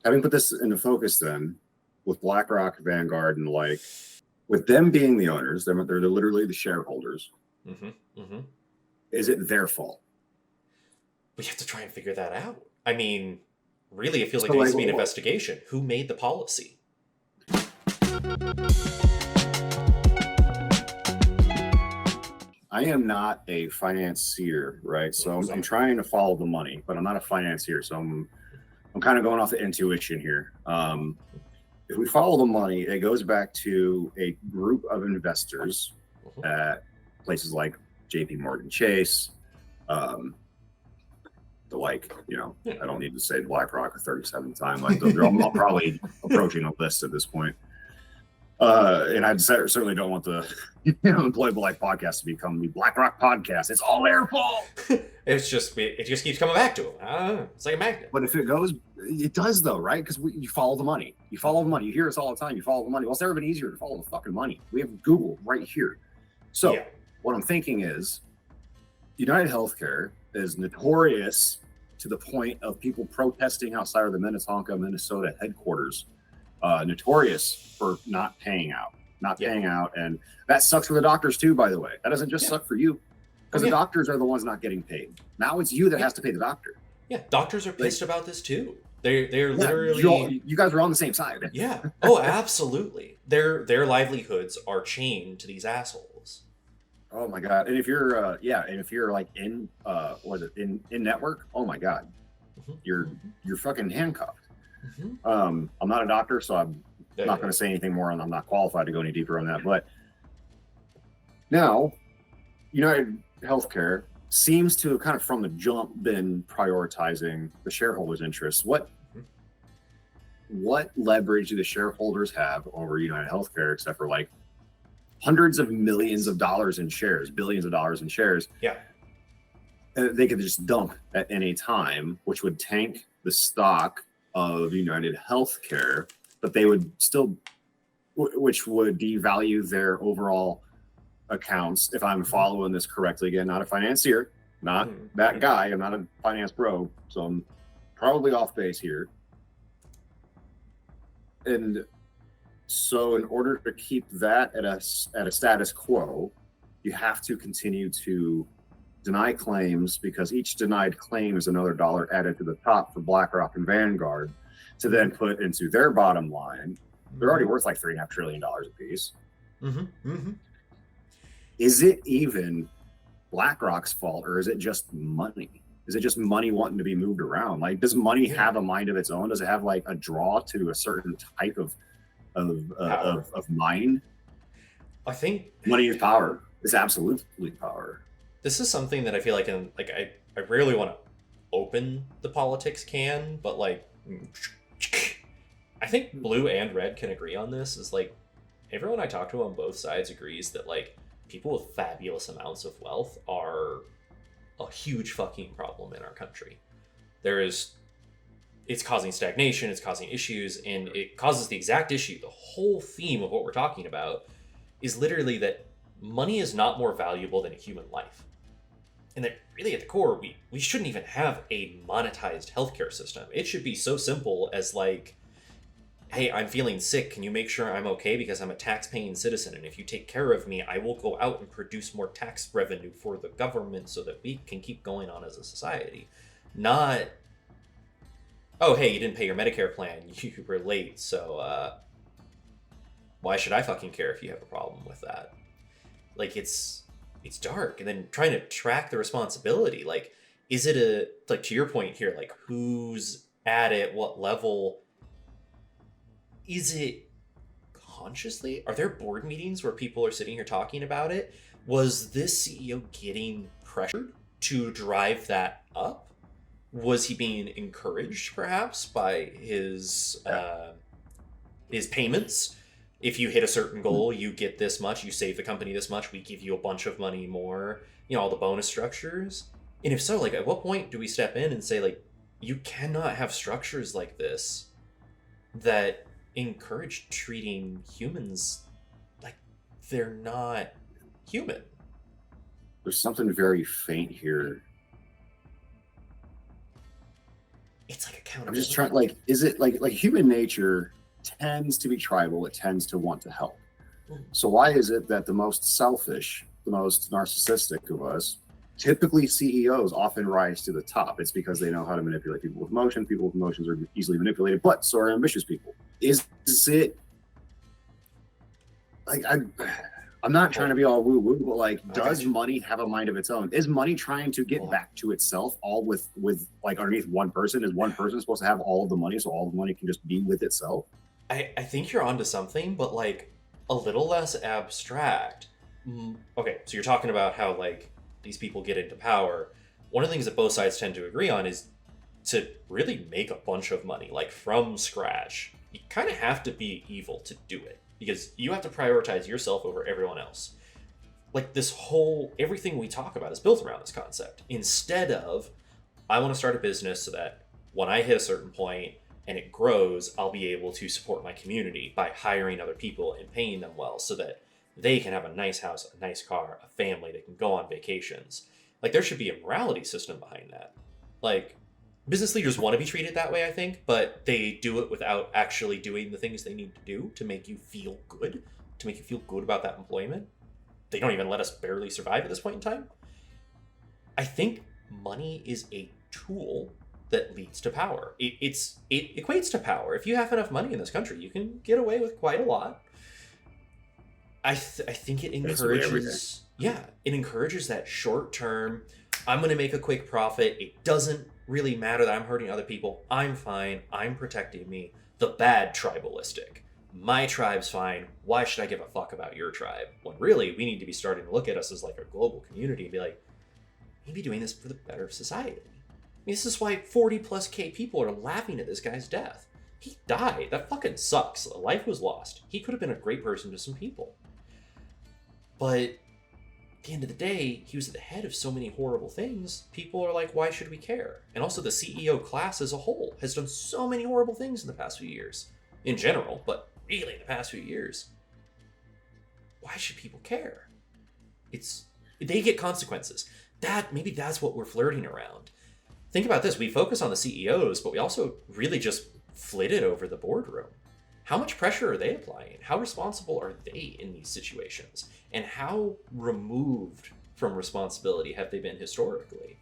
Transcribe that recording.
having put this into focus then, with BlackRock, Vanguard, and the like, with them being the owners, they're literally the shareholders. Mm-hmm. Mm-hmm. Is it their fault? We have to try and figure that out. I mean, really, it feels like there needs to be an investigation. Who made the policy? I am not a financier, right? So I'm trying to follow the money, but I'm not a financier. So I'm kind of going off the intuition here. If we follow the money, it goes back to a group of investors at places like JP Morgan Chase, I don't need to say BlackRock a 37th time. Like I'm probably approaching a list at this point. And I certainly don't want the Employable Life podcast to become the BlackRock podcast. It's all their fault. it just keeps coming back to them. It's like a magnet. But if it goes, it does though, right? Because you follow the money. You follow the money. You hear us all the time. You follow the money. Well, it's never been easier to follow the fucking money. We have Google right here. So what I'm thinking is, United Healthcare is notorious to the point of people protesting outside of the Minnetonka, Minnesota headquarters. Notorious for not paying out, and that sucks for the doctors too. By the way, that doesn't just suck for you, because the doctors are the ones not getting paid. Now it's you that has to pay the doctor. Yeah, doctors are pissed about this too. They're literally. You guys are on the same side. Yeah. Oh, absolutely. Their livelihoods are chained to these assholes. Oh my god! And if you're like in in network, oh my god, you're fucking handcuffed. I'm not a doctor, so I'm not going to say anything more, and I'm not qualified to go any deeper on that. But now, United Healthcare seems to have kind of from the jump been prioritizing the shareholders' interests. What leverage do the shareholders have over United Healthcare, except for like hundreds of millions of dollars in shares, billions of dollars in shares? Yeah, they could just dump at any time, which would tank the stock of United Healthcare, but they would still, which would devalue their overall accounts. If I'm following this correctly, again, not a financier, not that guy. I'm not a finance bro, so I'm probably off base here. And so, in order to keep that at a status quo, you have to continue to deny claims, because each denied claim is another dollar added to the top for BlackRock and Vanguard to then put into their bottom line. They're already worth like $3.5 trillion a piece. Is it even BlackRock's fault, or is it just money? Is it just money wanting to be moved around? Like, does money have a mind of its own? Does it have like a draw to a certain type of mind? I think money is power. It's absolutely power. This is something that I feel like I rarely want to open the politics can, but like I think blue and red can agree on this. Is like everyone I talk to on both sides agrees that like people with fabulous amounts of wealth are a huge fucking problem in our country. It's causing stagnation, it's causing issues, and it causes the exact issue. The whole theme of what we're talking about is literally that money is not more valuable than a human life. And that really at the core, we shouldn't even have a monetized healthcare system. It should be so simple as like, hey, I'm feeling sick. Can you make sure I'm okay? Because I'm a tax-paying citizen. And if you take care of me, I will go out and produce more tax revenue for the government so that we can keep going on as a society. Not, oh, hey, you didn't pay your Medicare plan. You were late. So why should I fucking care if you have a problem with that? Like, it's dark. And then trying to track the responsibility. Like, is it like to your point here, like who's at it, what level? Is it consciously? Are there board meetings where people are sitting here talking about it? Was this CEO getting pressured to drive that up? Was he being encouraged perhaps by his payments? If you hit a certain goal, you get this much, you save the company this much, we give you a bunch of money more, all the bonus structures. And if so, like at what point do we step in and say like, you cannot have structures like this that encourage treating humans like they're not human? There's something very faint here. it's like I'm accountability. just trying, like, is it like human nature tends to be tribal? It tends to want to help. So why is it that the most selfish, the most narcissistic of us, typically CEOs, often rise to the top? It's because they know how to manipulate people with emotion. People with emotions are easily manipulated, but so are ambitious people. Is it like I'm not trying to be all woo woo, but like, does money have a mind of its own? Is money trying to get back to itself, all with like underneath one person? Is one person supposed to have all of the money, so all the money can just be with itself? I think you're onto something, but like a little less abstract. Okay, so you're talking about how like these people get into power. One of the things that both sides tend to agree on is to really make a bunch of money, like from scratch. You kind of have to be evil to do it because you have to prioritize yourself over everyone else. Like this whole everything we talk about is built around this concept. Instead of I want to start a business so that when I hit a certain point and it grows, I'll be able to support my community by hiring other people and paying them well so that they can have a nice house, a nice car, a family, they can go on vacations. Like there should be a morality system behind that. Like business leaders want to be treated that way, I think, but they do it without actually doing the things they need to do to make you feel good, to make you feel good about that employment. They don't even let us barely survive at this point in time. I think money is a tool that leads to power. It equates to power. If you have enough money in this country, you can get away with quite a lot. I think it encourages, it encourages that short term. I'm going to make a quick profit. It doesn't really matter that I'm hurting other people. I'm fine. I'm protecting me. The bad tribalistic. My tribe's fine. Why should I give a fuck about your tribe? When really we need to be starting to look at us as like a global community and be like, maybe doing this for the better of society. I mean, this is why 40 plus K people are laughing at this guy's death. He died. That fucking sucks. A life was lost. He could have been a great person to some people. But at the end of the day, he was at the head of so many horrible things. People are like, why should we care? And also the CEO class as a whole has done so many horrible things in the past few years. In general, but really in the past few years. Why should people care? They get consequences. Maybe that's what we're flirting around. Think about this. We focus on the CEOs, but we also really just flitted over the boardroom. How much pressure are they applying? How responsible are they in these situations? And how removed from responsibility have they been historically?